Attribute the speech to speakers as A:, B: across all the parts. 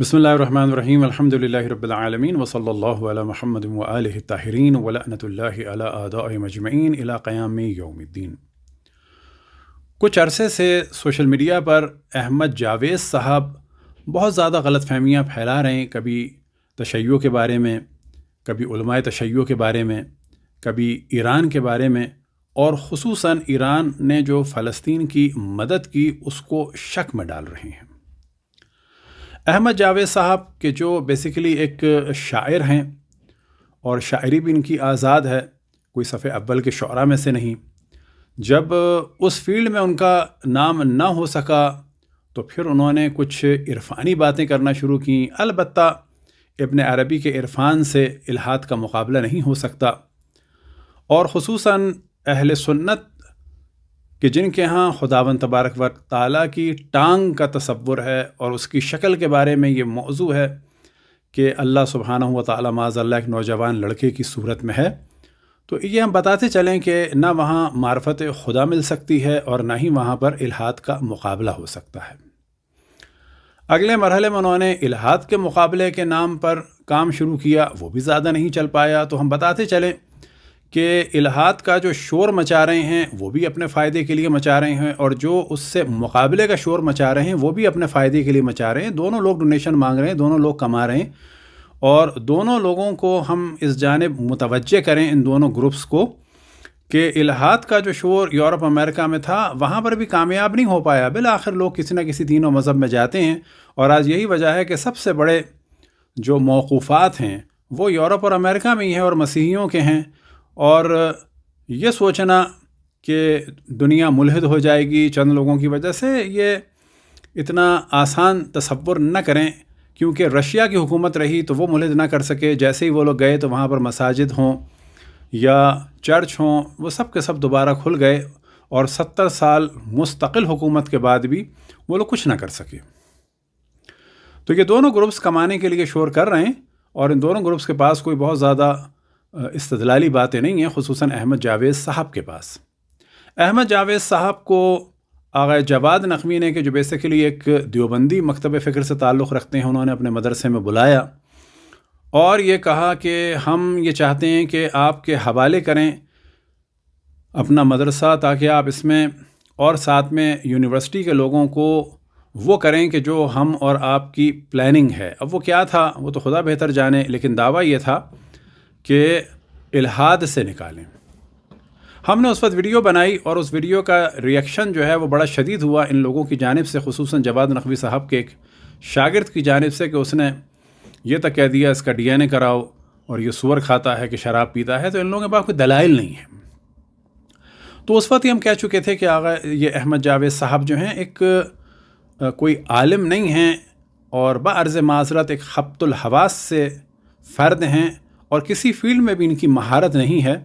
A: بسم اللہ الرحمن الرحیم الحمد للہ رب العالمین وصلی اللہ علی محمد وآلہ الطاہرین ولعنۃ اللہ علی اعدائهم اجمعین الی قیام یوم الدین۔ کچھ عرصے سے سوشل میڈیا پر احمد جاوید صاحب بہت زیادہ غلط فہمیاں پھیلا رہے ہیں، کبھی تشیع کے بارے میں، کبھی علماء تشیع کے بارے میں، کبھی ایران کے بارے میں، اور خصوصاً ایران نے جو فلسطین کی مدد کی اس کو شک میں ڈال رہے ہیں۔ احمد جاوید صاحب کے جو بیسیکلی ایک شاعر ہیں اور شاعری بھی ان کی آزاد ہے، کوئی صف اول کے شعراء میں سے نہیں، جب اس فیلڈ میں ان کا نام نہ ہو سکا تو پھر انہوں نے کچھ عرفانی باتیں کرنا شروع کیں۔ البتہ ابن عربی کے عرفان سے الحاد کا مقابلہ نہیں ہو سکتا، اور خصوصاً اہل سنت کہ جن کے ہاں خداوند تبارک و تعالیٰ کی ٹانگ کا تصور ہے اور اس کی شکل کے بارے میں یہ موضوع ہے کہ اللہ سبحانہ و تعالیٰ معاذ اللہ ایک نوجوان لڑکے کی صورت میں ہے، تو یہ ہم بتاتے چلیں کہ نہ وہاں معرفت خدا مل سکتی ہے اور نہ ہی وہاں پر الحاد کا مقابلہ ہو سکتا ہے۔ اگلے مرحلے میں انہوں نے الحاد کے مقابلے کے نام پر کام شروع کیا، وہ بھی زیادہ نہیں چل پایا، تو ہم بتاتے چلیں کہ الحاد کا جو شور مچا رہے ہیں وہ بھی اپنے فائدے کے لیے مچا رہے ہیں، اور جو اس سے مقابلے کا شور مچا رہے ہیں وہ بھی اپنے فائدے کے لیے مچا رہے ہیں۔ دونوں لوگ ڈونیشن مانگ رہے ہیں، دونوں لوگ کما رہے ہیں، اور دونوں لوگوں کو ہم اس جانب متوجہ کریں، ان دونوں گروپس کو، کہ الحاد کا جو شور یورپ امریکہ میں تھا وہاں پر بھی کامیاب نہیں ہو پایا۔ بالآخر لوگ کسی نہ کسی دین و مذہب میں جاتے ہیں، اور آج یہی وجہ ہے کہ سب سے بڑے جو موقوفات ہیں وہ یورپ اور امریکہ میں ہی ہیں اور مسیحیوں کے ہیں، اور یہ سوچنا کہ دنیا ملحد ہو جائے گی چند لوگوں کی وجہ سے، یہ اتنا آسان تصور نہ کریں، کیونکہ رشیا کی حکومت رہی تو وہ ملحد نہ کر سکے، جیسے ہی وہ لوگ گئے تو وہاں پر مساجد ہوں یا چرچ ہوں وہ سب کے سب دوبارہ کھل گئے، اور 70 سال مستقل حکومت کے بعد بھی وہ لوگ کچھ نہ کر سکے۔ تو یہ دونوں گروپس کمانے کے لیے شور کر رہے ہیں، اور ان دونوں گروپس کے پاس کوئی بہت زیادہ استدلالی باتیں نہیں ہیں، خصوصاً احمد جاوید صاحب کے پاس۔ احمد جاوید صاحب کو آغا جواد نقوی نے، کہ جو بیسیکلی ایک دیوبندی مکتب فکر سے تعلق رکھتے ہیں، انہوں نے اپنے مدرسے میں بلایا اور یہ کہا کہ ہم یہ چاہتے ہیں کہ آپ کے حوالے کریں اپنا مدرسہ، تاکہ آپ اس میں اور ساتھ میں یونیورسٹی کے لوگوں کو وہ کریں کہ جو ہم اور آپ کی پلاننگ ہے۔ اب وہ کیا تھا وہ تو خدا بہتر جانے، لیکن دعویٰ یہ تھا کہ الحاد سے نکالیں۔ ہم نے اس وقت ویڈیو بنائی، اور اس ویڈیو کا ریئیکشن جو ہے وہ بڑا شدید ہوا ان لوگوں کی جانب سے، خصوصاً جواد نقوی صاحب کے ایک شاگرد کی جانب سے، کہ اس نے یہ تک کہہ دیا اس کا ڈی این اے کراؤ، اور یہ سور کھاتا ہے کہ شراب پیتا ہے، تو ان لوگوں کے پاس کوئی دلائل نہیں ہے۔ تو اس وقت ہی ہم کہہ چکے تھے کہ آغا یہ احمد جاوید صاحب جو ہیں ایک کوئی عالم نہیں ہیں، اور بعرض معذرت ایک خبط الحواس سے فرد ہیں، اور کسی فیلڈ میں بھی ان کی مہارت نہیں ہے۔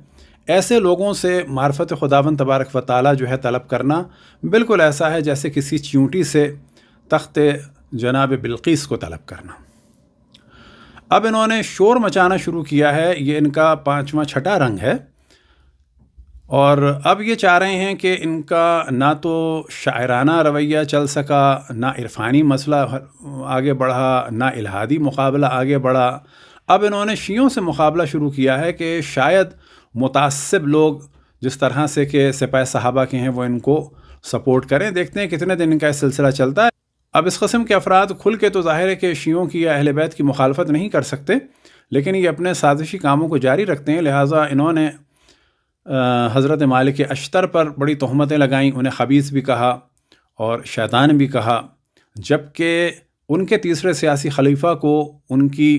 A: ایسے لوگوں سے معرفت خداوند تبارک و تعالیٰ جو ہے طلب کرنا بالکل ایسا ہے جیسے کسی چیونٹی سے تخت جناب بلقیس کو طلب کرنا۔ اب انہوں نے شور مچانا شروع کیا ہے، یہ ان کا 5واں 6واں رنگ ہے، اور اب یہ چاہ رہے ہیں کہ ان کا نہ تو شاعرانہ رویہ چل سکا، نہ عرفانی مسئلہ آگے بڑھا، نہ الحادی مقابلہ آگے بڑھا۔ اب انہوں نے شیعوں سے مقابلہ شروع کیا ہے کہ شاید متعصب لوگ جس طرح سے کہ سپاہ صحابہ کے ہیں وہ ان کو سپورٹ کریں۔ دیکھتے ہیں کتنے دن ان کا سلسلہ چلتا ہے۔ اب اس قسم کے افراد کھل کے تو ظاہر ہے کہ شیعوں کی یا اہل بیت کی مخالفت نہیں کر سکتے، لیکن یہ اپنے سازشی کاموں کو جاری رکھتے ہیں، لہٰذا انہوں نے حضرت مالک اشتر پر بڑی تہمتیں لگائیں، انہیں خبیث بھی کہا اور شیطان بھی کہا، جبکہ ان کے تیسرے سیاسی خلیفہ کو ان کی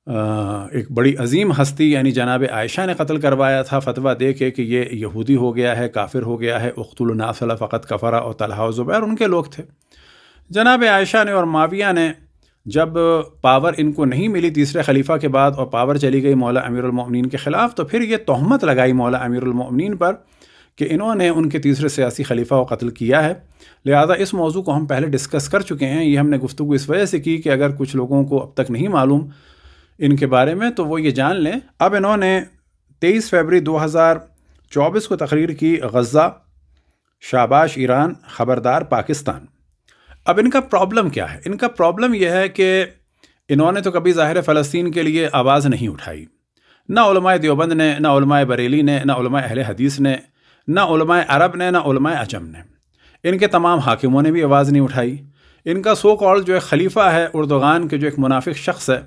A: ایک بڑی عظیم ہستی یعنی جناب عائشہ نے قتل کروایا تھا فتویٰ دے کے کہ یہ یہودی ہو گیا ہے، کافر ہو گیا ہے، اقتلوا النافل فقط کفرا، اور طلحہ و زبیر ان کے لوگ تھے۔ جناب عائشہ نے اور معاویہ نے جب پاور ان کو نہیں ملی تیسرے خلیفہ کے بعد، اور پاور چلی گئی مولا امیر المؤمنین کے خلاف، تو پھر یہ تہمت لگائی مولا امیر المؤمنین پر کہ انہوں نے ان کے تیسرے سیاسی خلیفہ کو قتل کیا ہے۔ لہذا اس موضوع کو ہم پہلے ڈسکس کر چکے ہیں، یہ ہم نے گفتگو اس وجہ سے کی کہ اگر کچھ لوگوں کو اب تک نہیں معلوم ان کے بارے میں تو وہ یہ جان لیں۔ اب انہوں نے 23 فروری 2024 کو تقریر کی، غزہ شاباش ایران، خبردار پاکستان۔ اب ان کا پرابلم کیا ہے؟ ان کا پرابلم یہ ہے کہ انہوں نے تو کبھی ظاہر فلسطین کے لیے آواز نہیں اٹھائی، نہ علماء دیوبند نے، نہ علماء بریلی نے، نہ علماء اہل حدیث نے، نہ علماء عرب نے، نہ علماء عجم نے، ان کے تمام حاکموں نے بھی آواز نہیں اٹھائی۔ ان کا سو کال جو ایک خلیفہ ہے اردوغان کے، جو ایک منافق شخص ہے،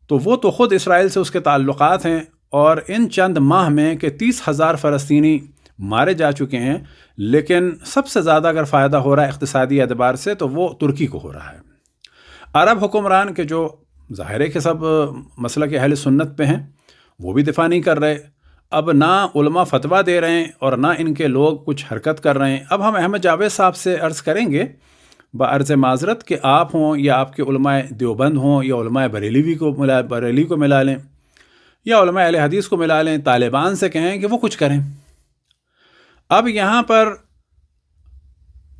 A: تو وہ تو خود اسرائیل سے اس کے تعلقات ہیں، اور ان چند ماہ میں کہ 30,000 فلسطینی مارے جا چکے ہیں، لیکن سب سے زیادہ اگر فائدہ ہو رہا ہے اقتصادی اعتبار سے تو وہ ترکی کو ہو رہا ہے۔ عرب حکمران کے جو ظاہر ہے کہ سب مسلک اہل سنت پہ ہیں، وہ بھی دفاع نہیں کر رہے۔ اب نہ علماء فتویٰ دے رہے ہیں اور نہ ان کے لوگ کچھ حرکت کر رہے ہیں۔ اب ہم احمد جاوید صاحب سے عرض کریں گے بعرض معذرت کہ آپ ہوں یا آپ کے علماء دیوبند ہوں یا علماء بریلی کو ملا لیں یا علماء اہل حدیث کو ملا لیں، طالبان سے کہیں کہ وہ کچھ کریں۔ اب یہاں پر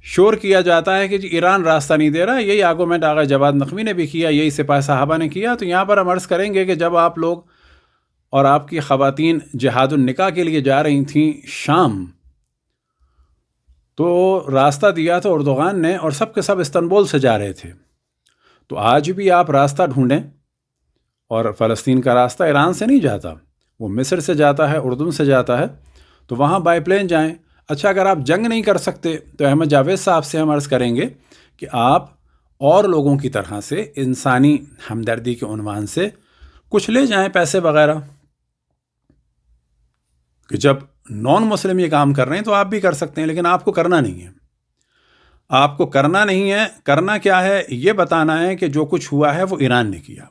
A: شور کیا جاتا ہے کہ جی ایران راستہ نہیں دے رہا، یہی آرگومنٹ آغا جواد نقوی نے بھی کیا، یہی سپاہ صحابہ نے کیا۔ تو یہاں پر ہم عرض کریں گے کہ جب آپ لوگ اور آپ کی خواتین جہاد النکاح کے لیے جا رہی تھیں شام، تو راستہ دیا تھا اردوغان نے، اور سب کے سب استنبول سے جا رہے تھے۔ تو آج بھی آپ راستہ ڈھونڈیں، اور فلسطین کا راستہ ایران سے نہیں جاتا، وہ مصر سے جاتا ہے، اردن سے جاتا ہے، تو وہاں بائی پلین جائیں۔ اچھا، اگر آپ جنگ نہیں کر سکتے تو احمد جاوید صاحب سے ہم عرض کریں گے کہ آپ اور لوگوں کی طرح سے انسانی ہمدردی کے عنوان سے کچھ لے جائیں، پیسے وغیرہ، کہ جب نان مسلم یہ کام کر رہے ہیں تو آپ بھی کر سکتے ہیں، لیکن آپ کو کرنا نہیں ہے۔ آپ کو کرنا نہیں ہے۔ کرنا کیا ہے؟ یہ بتانا ہے کہ جو کچھ ہوا ہے وہ ایران نے کیا۔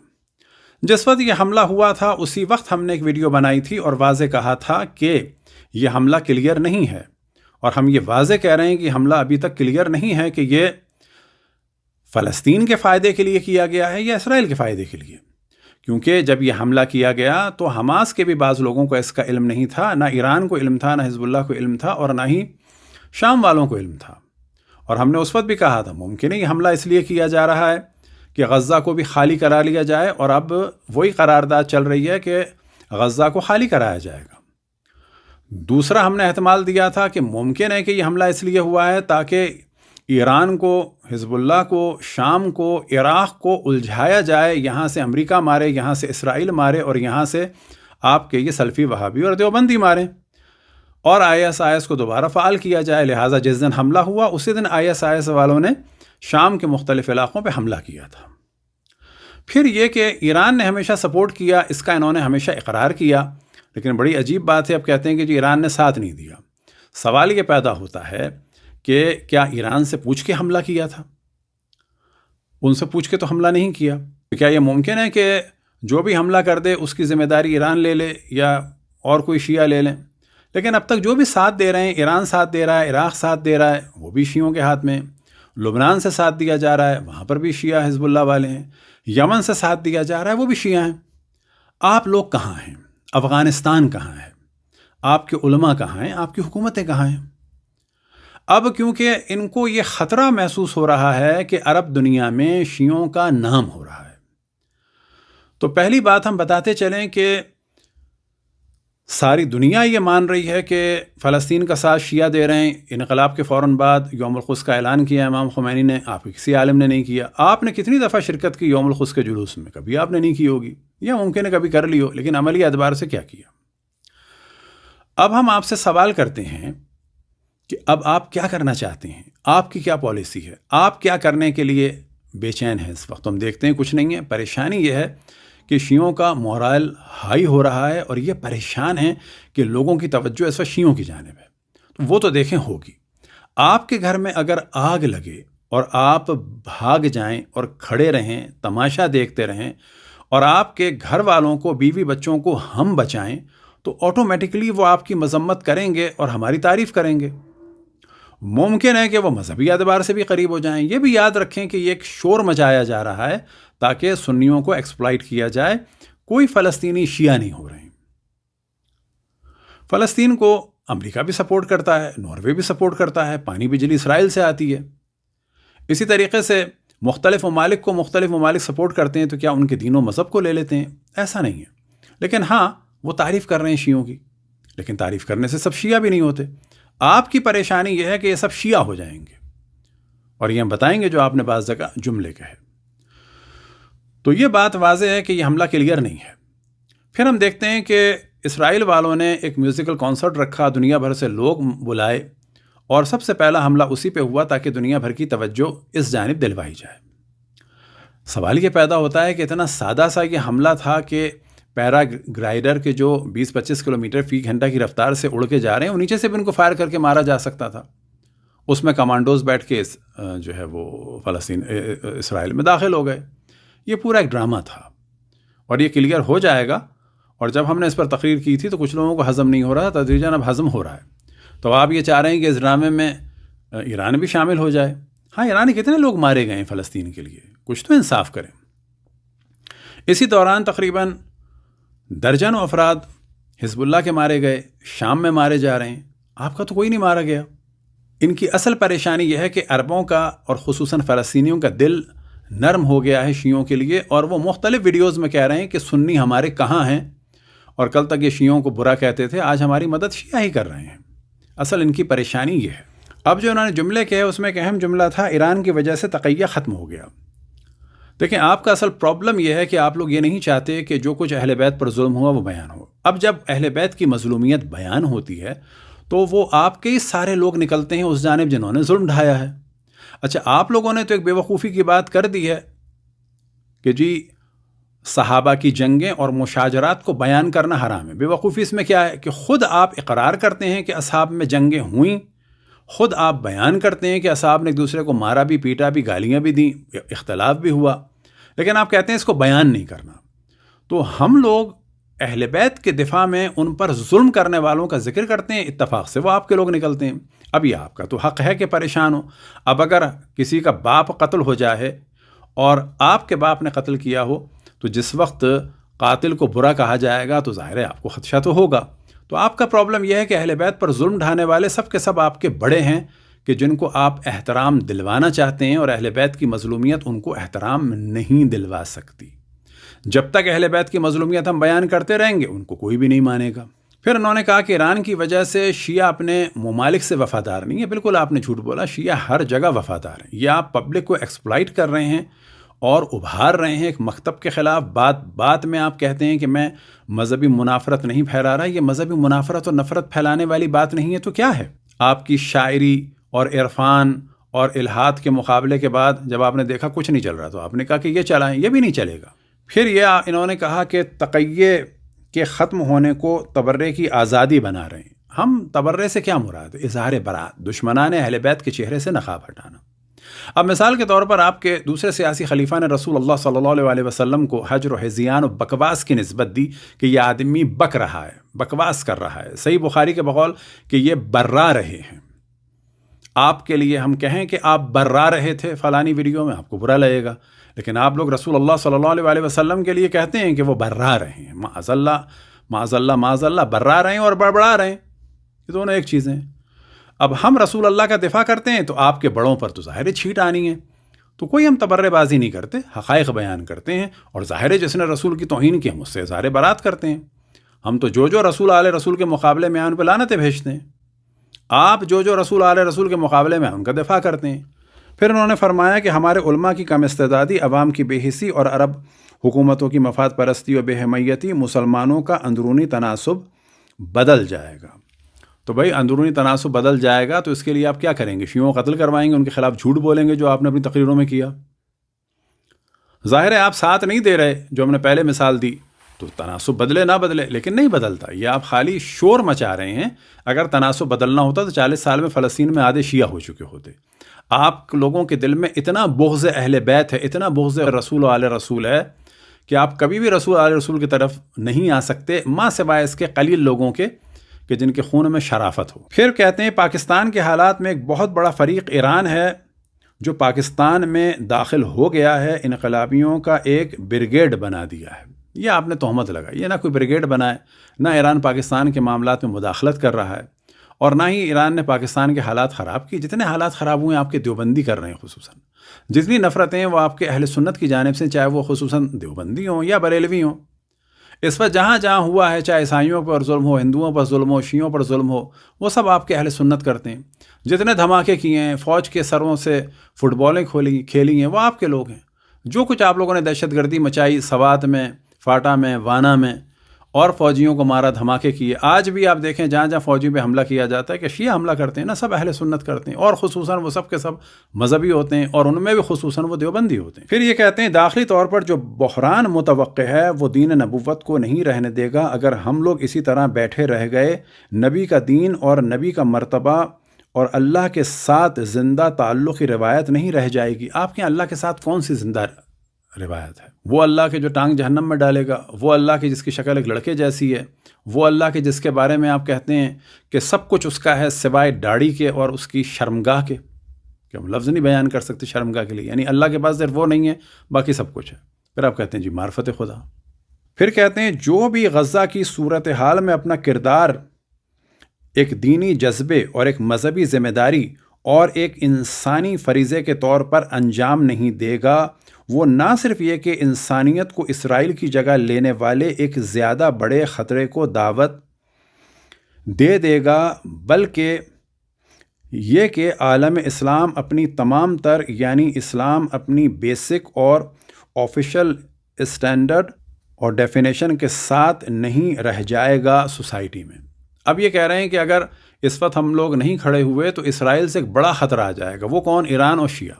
A: جس وقت یہ حملہ ہوا تھا اسی وقت ہم نے ایک ویڈیو بنائی تھی اور واضح کہا تھا کہ یہ حملہ کلیئر نہیں ہے، اور ہم یہ واضح کہہ رہے ہیں کہ حملہ ابھی تک کلیئر نہیں ہے کہ یہ فلسطین کے فائدے کے لیے کیا گیا ہے یا اسرائیل کے فائدے کے لیے، کیونکہ جب یہ حملہ کیا گیا تو حماس کے بھی بعض لوگوں کو اس کا علم نہیں تھا، نہ ایران کو علم تھا، نہ حزب اللہ کو علم تھا، اور نہ ہی شام والوں کو علم تھا۔ اور ہم نے اس وقت بھی کہا تھا ممکن ہے یہ حملہ اس لیے کیا جا رہا ہے کہ غزہ کو بھی خالی کرا لیا جائے، اور اب وہی قرارداد چل رہی ہے کہ غزہ کو خالی کرایا جائے گا۔ دوسرا ہم نے احتمال دیا تھا کہ ممکن ہے کہ یہ حملہ اس لیے ہوا ہے تاکہ ایران کو، حزب اللہ کو، شام کو، عراق کو الجھایا جائے، یہاں سے امریکہ مارے، یہاں سے اسرائیل مارے، اور یہاں سے آپ کے یہ سلفی وہابی اور دیوبندی مارے، اور ISIS کو دوبارہ فعال کیا جائے۔ لہٰذا جس دن حملہ ہوا اسی دن ISIS والوں نے شام کے مختلف علاقوں پہ حملہ کیا تھا۔ پھر یہ کہ ایران نے ہمیشہ سپورٹ کیا، اس کا انہوں نے ہمیشہ اقرار کیا، لیکن بڑی عجیب بات ہے، اب کہتے ہیں کہ جی ایران نے ساتھ نہیں دیا۔ سوال یہ پیدا ہوتا ہے کہ کیا ایران سے پوچھ کے حملہ کیا تھا؟ ان سے پوچھ کے تو حملہ نہیں کیا۔ کیا یہ ممکن ہے کہ جو بھی حملہ کر دے اس کی ذمہ داری ایران لے لے یا اور کوئی شیعہ لے لیں؟ لیکن اب تک جو بھی ساتھ دے رہے ہیں، ایران ساتھ دے رہا ہے، عراق ساتھ دے رہا ہے، وہ بھی شیعوں کے ہاتھ میں، لبنان سے ساتھ دیا جا رہا ہے، وہاں پر بھی شیعہ حزب اللہ والے ہیں، یمن سے ساتھ دیا جا رہا ہے، وہ بھی شیعہ ہیں۔ آپ لوگ کہاں ہیں؟ افغانستان کہاں ہے؟ آپ کے علماء کہاں ہیں؟ آپ کی حکومتیں کہاں ہیں؟ اب کیونکہ ان کو یہ خطرہ محسوس ہو رہا ہے کہ عرب دنیا میں شیعوں کا نام ہو رہا ہے، تو پہلی بات ہم بتاتے چلیں کہ ساری دنیا یہ مان رہی ہے کہ فلسطین کا ساتھ شیعہ دے رہے ہیں۔ انقلاب کے فوراً بعد یوم القدس کا اعلان کیا امام خمینی نے، آپ کسی عالم نے نہیں کیا۔ آپ نے کتنی دفعہ شرکت کی یوم القدس کے جلوس میں؟ کبھی آپ نے نہیں کی ہوگی، یا ممکن ہے کبھی کر لی ہو، لیکن عملی اعتبار سے کیا کیا؟ اب ہم آپ سے سوال کرتے ہیں کہ اب آپ کیا کرنا چاہتے ہیں؟ آپ کی کیا پالیسی ہے؟ آپ کیا کرنے کے لیے بے چین ہیں اس وقت؟ ہم دیکھتے ہیں کچھ نہیں ہے۔ پریشانی یہ ہے کہ شیعوں کا مورال ہائی ہو رہا ہے، اور یہ پریشان ہیں کہ لوگوں کی توجہ اس وقت شیعوں کی جانب ہے، تو وہ تو دیکھیں ہوگی۔ آپ کے گھر میں اگر آگ لگے اور آپ بھاگ جائیں اور کھڑے رہیں، تماشا دیکھتے رہیں، اور آپ کے گھر والوں کو، بیوی بچوں کو ہم بچائیں، تو آٹومیٹکلی وہ آپ کی مذمت کریں گے اور ہماری تعریف کریں گے۔ ممکن ہے کہ وہ مذہبی اعتبار سے بھی قریب ہو جائیں۔ یہ بھی یاد رکھیں کہ یہ ایک شور مچایا جا رہا ہے تاکہ سنیوں کو ایکسپلائٹ کیا جائے۔ کوئی فلسطینی شیعہ نہیں ہو رہے ہیں۔ فلسطین کو امریکہ بھی سپورٹ کرتا ہے، ناروے بھی سپورٹ کرتا ہے، پانی بجلی اسرائیل سے آتی ہے۔ اسی طریقے سے مختلف ممالک کو مختلف ممالک سپورٹ کرتے ہیں، تو کیا ان کے دین و مذہب کو لے لیتے ہیں؟ ایسا نہیں ہے۔ لیکن ہاں، وہ تعریف کر رہے ہیں شیعوں کی، لیکن تعریف کرنے سے سب شیعہ بھی نہیں ہوتے۔ آپ کی پریشانی یہ ہے کہ یہ سب شیعہ ہو جائیں گے، اور یہ ہم بتائیں گے جو آپ نے بعض جگہ جملے کہے. تو یہ بات واضح ہے کہ یہ حملہ کلیئر نہیں ہے. پھر ہم دیکھتے ہیں کہ اسرائیل والوں نے ایک میوزیکل کانسرٹ رکھا، دنیا بھر سے لوگ بلائے، اور سب سے پہلا حملہ اسی پہ ہوا تاکہ دنیا بھر کی توجہ اس جانب دلوائی جائے. سوال یہ پیدا ہوتا ہے کہ اتنا سادہ سا یہ حملہ تھا کہ پیرا گلائڈر کے جو 20-25 کلومیٹر فی گھنٹہ کی رفتار سے اڑ کے جا رہے ہیں، نیچے سے بھی ان کو فائر کر کے مارا جا سکتا تھا. اس میں کمانڈوز بیٹھ کے جو ہے وہ اسرائیل میں داخل ہو گئے. یہ پورا ایک ڈرامہ تھا اور یہ کلیئر ہو جائے گا. اور جب ہم نے اس پر تقریر کی تھی تو کچھ لوگوں کو ہضم نہیں ہو رہا، تدریجاً اب ہضم ہو رہا ہے. تو آپ یہ چاہ رہے ہیں کہ اس ڈرامے میں ایران بھی شامل ہو جائے. ہاں، ایران کتنے لوگ مارے گئے ہیں فلسطین کے لیے، کچھ تو انصاف کریں. اسی دوران تقریباً درجنوں افراد حزب اللہ کے مارے گئے، شام میں مارے جا رہے ہیں. آپ کا تو کوئی نہیں مارا گیا. ان کی اصل پریشانی یہ ہے کہ عربوں کا اور خصوصاً فلسطینیوں کا دل نرم ہو گیا ہے شیعوں کے لیے، اور وہ مختلف ویڈیوز میں کہہ رہے ہیں کہ سنی ہمارے کہاں ہیں، اور کل تک یہ شیعوں کو برا کہتے تھے، آج ہماری مدد شیعہ ہی کر رہے ہیں. اصل ان کی پریشانی یہ ہے. اب جو انہوں نے جملے کہے اس میں ایک اہم جملہ تھا، ایران کی وجہ سے تقیہ ختم ہو گیا. دیکھیں، آپ کا اصل پرابلم یہ ہے کہ آپ لوگ یہ نہیں چاہتے کہ جو کچھ اہل بیت پر ظلم ہوا وہ بیان ہو. اب جب اہل بیت کی مظلومیت بیان ہوتی ہے تو وہ آپ کے سارے لوگ نکلتے ہیں اس جانب جنہوں نے ظلم ڈھایا ہے. اچھا، آپ لوگوں نے تو ایک بے وقوفی کی بات کر دی ہے کہ جی صحابہ کی جنگیں اور مشاجرات کو بیان کرنا حرام ہے. بے وقوفی اس میں کیا ہے کہ خود آپ اقرار کرتے ہیں کہ اصحاب میں جنگیں ہوئیں، خود آپ بیان کرتے ہیں کہ اصحاب نے ایک دوسرے کو مارا بھی، پیٹا بھی، گالیاں بھی دیں، اختلاف بھی ہوا، لیکن آپ کہتے ہیں اس کو بیان نہیں کرنا. تو ہم لوگ اہل بیت کے دفاع میں ان پر ظلم کرنے والوں کا ذکر کرتے ہیں، اتفاق سے وہ آپ کے لوگ نکلتے ہیں. اب یہ آپ کا تو حق ہے کہ پریشان ہو. اب اگر کسی کا باپ قتل ہو جائے اور آپ کے باپ نے قتل کیا ہو تو جس وقت قاتل کو برا کہا جائے گا تو ظاہر ہے آپ کو خدشہ تو ہوگا. تو آپ کا پرابلم یہ ہے کہ اہل بیت پر ظلم ڈھانے والے سب کے سب آپ کے بڑے ہیں کہ جن کو آپ احترام دلوانا چاہتے ہیں، اور اہل بیت کی مظلومیت ان کو احترام نہیں دلوا سکتی. جب تک اہل بیت کی مظلومیت ہم بیان کرتے رہیں گے ان کو کوئی بھی نہیں مانے گا. پھر انہوں نے کہا کہ ایران کی وجہ سے شیعہ اپنے ممالک سے وفادار نہیں ہے. بالکل آپ نے جھوٹ بولا، شیعہ ہر جگہ وفادار ہیں. یہ آپ پبلک کو ایکسپلائٹ کر رہے ہیں اور ابھار رہے ہیں ایک مکتب کے خلاف. بات میں آپ کہتے ہیں کہ میں مذہبی منافرت نہیں پھیلا رہا. یہ مذہبی منافرت اور نفرت پھیلانے والی بات نہیں ہے تو کیا ہے؟ آپ کی شاعری اور عرفان اور الہاد کے مقابلے کے بعد جب آپ نے دیکھا کچھ نہیں چل رہا تو آپ نے کہا کہ یہ چلائیں، یہ بھی نہیں چلے گا. پھر یہ انہوں نے کہا کہ تقیہ کے ختم ہونے کو تبرے کی آزادی بنا رہے ہیں. ہم تبرے سے کیا مراد؟ اظہار برات، دشمنان اہل بیت کے چہرے سے نقاب ہٹانا. اب مثال کے طور پر آپ کے دوسرے سیاسی خلیفہ نے رسول اللہ صلی اللہ علیہ وسلم کو حجر و ہذیان و بکواس کی نسبت دی کہ یہ آدمی بک رہا ہے، بکواس کر رہا ہے. صحیح بخاری کے بقول کہ یہ برا رہے ہیں. آپ کے لیے ہم کہیں کہ آپ برا رہے تھے فلانی ویڈیو میں، آپ کو برا لگے گا، لیکن آپ لوگ رسول اللہ صلی اللہ علیہ وسلم کے لیے کہتے ہیں کہ وہ برا رہے ہیں. معاذ اللہ معاذ اللہ معاذ اللہ، برا رہے ہیں اور بڑبڑا رہے ہیں، یہ دونوں ایک چیزیں ہیں. اب ہم رسول اللہ کا دفاع کرتے ہیں تو آپ کے بڑوں پر تو ظاہر چھیٹ آنی ہے. تو کوئی ہم تبرے بازی نہیں کرتے، حقائق بیان کرتے ہیں، اور ظاہر جس نے رسول کی توہین کی ہم اس سے اظہار برات کرتے ہیں. ہم تو جو رسول آل رسول کے مقابلے میں ان پہ لعنتیں بھیجتے ہیں. آپ جو رسول آل رسول کے مقابلے میں ان کا دفاع کرتے ہیں. پھر انہوں نے فرمایا کہ ہمارے علماء کی کم استعدادی، عوام کی بے حسی اور عرب حکومتوں کی مفاد پرستی و بے حمیتی مسلمانوں کا اندرونی تناسب بدل جائے گا. تو بھائی اندرونی تناسب بدل جائے گا تو اس کے لیے آپ کیا کریں گے؟ شیعوں قتل کروائیں گے، ان کے خلاف جھوٹ بولیں گے جو آپ نے اپنی تقریروں میں کیا. ظاہر ہے آپ ساتھ نہیں دے رہے جو ہم نے پہلے مثال دی، تو تناسب بدلے نہ بدلے، لیکن نہیں بدلتا. یہ آپ خالی شور مچا رہے ہیں. اگر تناسب بدلنا ہوتا تو 40 سال میں فلسطین میں آدھے شیعہ ہو چکے ہوتے. آپ لوگوں کے دل میں اتنا بغض اہل بیت ہے، اتنا بغض رسول آل رسول ہے کہ آپ کبھی بھی رسول آل رسول کی طرف نہیں آ سکتے، ماں سوائے اس کے قلیل لوگوں کے کہ جن کے خون میں شرافت ہو. پھر کہتے ہیں پاکستان کے حالات میں ایک بہت بڑا فریق ایران ہے جو پاکستان میں داخل ہو گیا ہے، انقلابیوں کا ایک بریگیڈ بنا دیا ہے. یہ آپ نے تہمت لگائی. یہ نہ کوئی بریگیڈ بنائے، نہ ایران پاکستان کے معاملات میں مداخلت کر رہا ہے، اور نہ ہی ایران نے پاکستان کے حالات خراب کی. جتنے حالات خراب ہوئے آپ کے دیوبندی کر رہے ہیں. خصوصاً جتنی نفرتیں وہ آپ کے اہل سنت کی جانب سے، چاہے وہ خصوصاً دیوبندی ہوں یا بریلوی ہوں. اس وقت جہاں جہاں ہوا ہے، چاہے عیسائیوں پر ظلم ہو، ہندوؤں پر ظلم ہو، شیعوں پر ظلم ہو، وہ سب آپ کے اہل سنت کرتے ہیں۔ جتنے دھماکے کیے ہیں، فوج کے سروں سے فٹ بالیں کھیلی ہیں، وہ آپ کے لوگ ہیں۔ جو کچھ آپ لوگوں نے دہشت گردی مچائی سوات میں، فاٹا میں، وانا میں، اور فوجیوں کو مارا، دھماکے کیے، آج بھی آپ دیکھیں جہاں جہاں فوجیوں پہ حملہ کیا جاتا ہے کہ شیعہ حملہ کرتے ہیں نا، سب اہل سنت کرتے ہیں، اور خصوصاً وہ سب کے سب مذہبی ہوتے ہیں، اور ان میں بھی خصوصاً وہ دیوبندی ہوتے ہیں۔ پھر یہ کہتے ہیں داخلی طور پر جو بحران متوقع ہے وہ دین نبوت کو نہیں رہنے دے گا۔ اگر ہم لوگ اسی طرح بیٹھے رہ گئے، نبی کا دین اور نبی کا مرتبہ اور اللہ کے ساتھ زندہ تعلق کی روایت نہیں رہ جائے گی۔ آپ کے اللہ کے ساتھ کون سی زندہ روایت ہے؟ وہ اللہ کے جو ٹانگ جہنم میں ڈالے گا، وہ اللہ کی جس کی شکل ایک لڑکے جیسی ہے، وہ اللہ کے جس کے بارے میں آپ کہتے ہیں کہ سب کچھ اس کا ہے سوائے داڑھی کے اور اس کی شرمگاہ کے، کہ ہم لفظ نہیں بیان کر سکتے شرمگاہ کے لیے، یعنی اللہ کے پاس صرف وہ نہیں ہے، باقی سب کچھ ہے۔ پھر آپ کہتے ہیں جی معرفت خدا۔ پھر کہتے ہیں جو بھی غزہ کی صورتحال میں اپنا کردار ایک دینی جذبے اور ایک مذہبی ذمہ داری اور ایک انسانی فریضے کے طور پر انجام نہیں دے گا، وہ نہ صرف یہ کہ انسانیت کو اسرائیل کی جگہ لینے والے ایک زیادہ بڑے خطرے کو دعوت دے گا، بلکہ یہ کہ عالم اسلام اپنی تمام تر، یعنی اسلام اپنی بیسک اور آفیشل اسٹینڈرڈ اور ڈیفینیشن کے ساتھ نہیں رہ جائے گا سوسائٹی میں۔ اب یہ کہہ رہے ہیں کہ اگر اس وقت ہم لوگ نہیں کھڑے ہوئے تو اسرائیل سے ایک بڑا خطرہ آ جائے گا۔ وہ کون؟ ایران اور شیعہ۔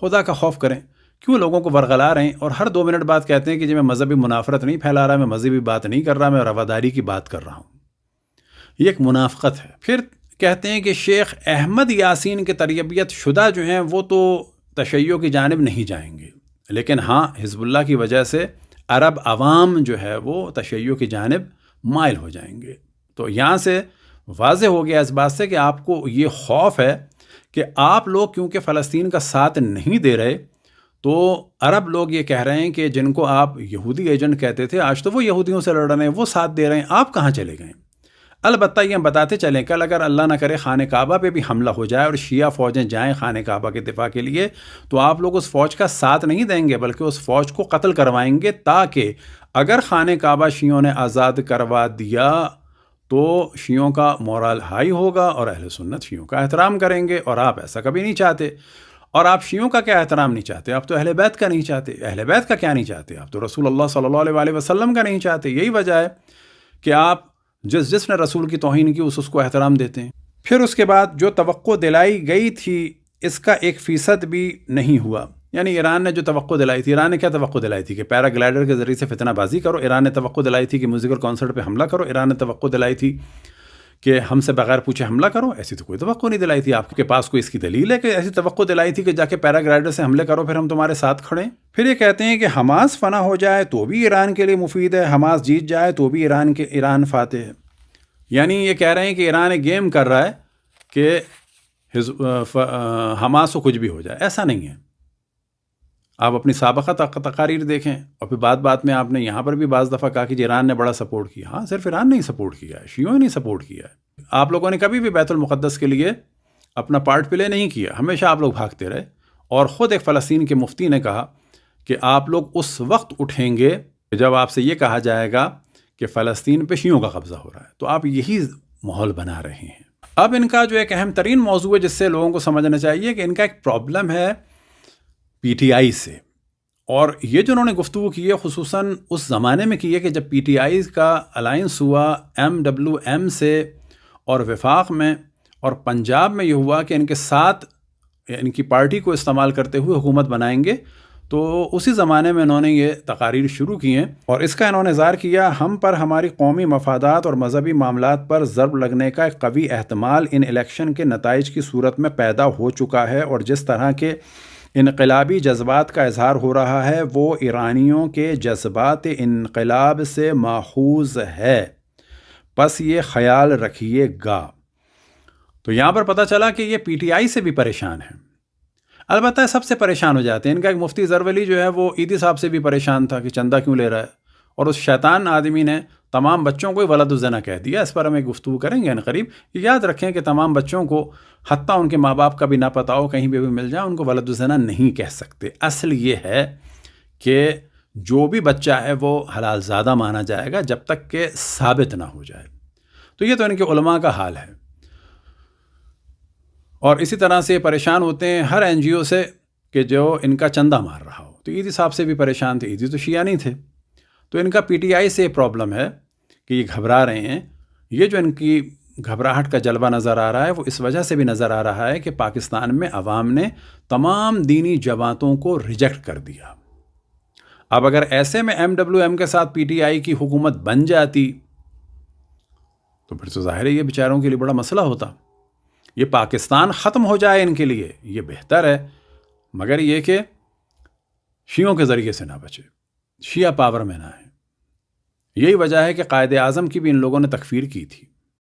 A: خدا کا خوف کریں، کیوں لوگوں کو ورغلا رہے ہیں اور ہر 2 منٹ بعد کہتے ہیں کہ جی میں مذہبی منافرت نہیں پھیلا رہا، میں مذہبی بات نہیں کر رہا، میں رواداری کی بات کر رہا ہوں۔ یہ ایک منافقت ہے۔ پھر کہتے ہیں کہ شیخ احمد یاسین کے تربیت شدہ جو ہیں وہ تو تشیع کی جانب نہیں جائیں گے، لیکن ہاں حزب اللہ کی وجہ سے عرب عوام جو ہے وہ تشیع کی جانب مائل ہو جائیں گے۔ تو یہاں سے واضح ہو گیا اس بات سے کہ آپ کو یہ خوف ہے کہ آپ لوگ کیونکہ فلسطین کا ساتھ نہیں دے رہے، تو عرب لوگ یہ کہہ رہے ہیں کہ جن کو آپ یہودی ایجنٹ کہتے تھے، آج تو وہ یہودیوں سے لڑ رہے ہیں، وہ ساتھ دے رہے ہیں، آپ کہاں چلے گئے؟ البتہ یہ ہم بتاتے چلیں کل اگر اللہ نہ کرے خانہ کعبہ پہ بھی حملہ ہو جائے اور شیعہ فوجیں جائیں خانہ کعبہ کے دفاع کے لیے، تو آپ لوگ اس فوج کا ساتھ نہیں دیں گے بلکہ اس فوج کو قتل کروائیں گے، تاکہ اگر خانہ کعبہ شیعوں نے آزاد کروا دیا تو شیعوں کا مورال ہائی ہوگا اور اہل سنت شیعوں کا احترام کریں گے، اور آپ ایسا کبھی نہیں چاہتے۔ اور آپ شیعوں کا کیا احترام نہیں چاہتے؟ آپ تو اہل بیت کا نہیں چاہتے۔ اہل بیت کا کیا نہیں چاہتے؟ آپ تو رسول اللہ صلی اللہ علیہ وسلم کا نہیں چاہتے۔ یہی وجہ ہے کہ آپ جس نے رسول کی توہین کی اس کو احترام دیتے ہیں۔ پھر اس کے بعد جو توقع دلائی گئی تھی اس کا 1% بھی نہیں ہوا، یعنی ایران نے جو توقع دلائی تھی، ایران نے کیا توقع دلائی تھی کہ پیراگلائڈر کے ذریعے سے فتنہ بازی کرو، ایران نے توقع دلائی تھی کہ میوزیکل کانسرٹ پہ حملہ کرو، ایران نے توقع دلائی تھی کہ ہم سے بغیر پوچھے حملہ کرو، ایسی تو کوئی توقع نہیں دلائی تھی۔ آپ کے پاس کوئی اس کی دلیل ہے کہ ایسی توقع دلائی تھی کہ جا کے پیراگلائڈر سے حملے کرو پھر ہم تمہارے ساتھ کھڑے ہیں؟ پھر یہ کہتے ہیں کہ حماس فنا ہو جائے تو بھی ایران کے لیے مفید ہے، حماس جیت جائے تو بھی ایران فاتح ہے۔ یعنی یہ کہہ رہے ہیں کہ ایران ایک گیم کر رہا ہے کہ حماس کو کچھ بھی ہو جائے، ایسا نہیں ہے۔ آپ اپنی سابقہ تقاریر دیکھیں، اور پھر بات میں آپ نے یہاں پر بھی بعض دفعہ کہا کہ ایران نے بڑا سپورٹ کیا۔ ہاں، صرف ایران نے ہی سپورٹ کیا ہے، شیعوں نے نہیں سپورٹ کیا ہے۔ آپ لوگوں نے کبھی بھی بیت المقدس کے لیے اپنا پارٹ پلے نہیں کیا، ہمیشہ آپ لوگ بھاگتے رہے، اور خود ایک فلسطین کے مفتی نے کہا کہ آپ لوگ اس وقت اٹھیں گے جب آپ سے یہ کہا جائے گا کہ فلسطین پہ شیعوں کا قبضہ ہو رہا ہے، تو آپ یہی ماحول بنا رہے ہیں۔ اب ان کا جو ایک اہم ترین موضوع ہے جس سے لوگوں کو سمجھنا چاہیے کہ ان کا ایک پرابلم ہے پی ٹی آئی سے، اور یہ جو انہوں نے گفتگو کی ہے خصوصاً اس زمانے میں کی ہے کہ جب پی ٹی آئی کا الائنس ہوا MWM سے اور وفاق میں اور پنجاب میں، یہ ہوا کہ ان کے ساتھ ان کی پارٹی کو استعمال کرتے ہوئے حکومت بنائیں گے، تو اسی زمانے میں انہوں نے یہ تقاریر شروع کی ہیں، اور اس کا انہوں نے اظہار کیا ہم پر ہماری قومی مفادات اور مذہبی معاملات پر ضرب لگنے کا ایک قوی احتمال ان الیکشن کے نتائج کی صورت میں پیدا ہو چکا ہے، اور جس طرح کے انقلابی جذبات کا اظہار ہو رہا ہے وہ ایرانیوں کے جذبات انقلاب سے ماخوذ ہے، پس یہ خیال رکھیے گا۔ تو یہاں پر پتہ چلا کہ یہ پی ٹی آئی سے بھی پریشان ہے، البتہ سب سے پریشان ہو جاتے ہیں۔ ان کا ایک مفتی زرولی جو ہے وہ عیدی صاحب سے بھی پریشان تھا کہ چندہ کیوں لے رہا ہے، اور اس شیطان آدمی نے تمام بچوں کو ولد الزنا کہہ دیا۔ اس پر ہم ایک گفتگو کریں گے عنقریب۔ یاد رکھیں کہ تمام بچوں کو، حتیٰ ان کے ماں باپ کا بھی نہ پتہ ہو، کہیں بھی مل جائے، ان کو ولد الزنا نہیں کہہ سکتے۔ اصل یہ ہے کہ جو بھی بچہ ہے وہ حلال زادہ مانا جائے گا جب تک کہ ثابت نہ ہو جائے. تو یہ تو ان کے علماء کا حال ہے. اور اسی طرح سے پریشان ہوتے ہیں ہر این جی او سے کہ جو ان کا چندہ مار رہا ہو. تو ایدھی صاحب سے بھی پریشان تھے. ایدھی تو شیعہ نہیں تھے. تو ان کا پی ٹی آئی سے پرابلم ہے کہ یہ گھبرا رہے ہیں. یہ جو ان کی گھبراہٹ کا جلوہ نظر آ رہا ہے وہ اس وجہ سے بھی نظر آ رہا ہے کہ پاکستان میں عوام نے تمام دینی جماعتوں کو ریجیکٹ کر دیا. اب اگر ایسے میں ایم ڈبلیو ایم کے ساتھ پی ٹی آئی کی حکومت بن جاتی تو پھر تو ظاہر ہے یہ بیچاروں کے لیے بڑا مسئلہ ہوتا. یہ پاکستان ختم ہو جائے ان کے لیے یہ بہتر ہے، مگر یہ کہ شیعوں کے ذریعے سے نہ بچے، شیعہ پاور میں نہ آئے. یہی وجہ ہے کہ قائد اعظم کی بھی ان لوگوں نے تکفیر کی تھی.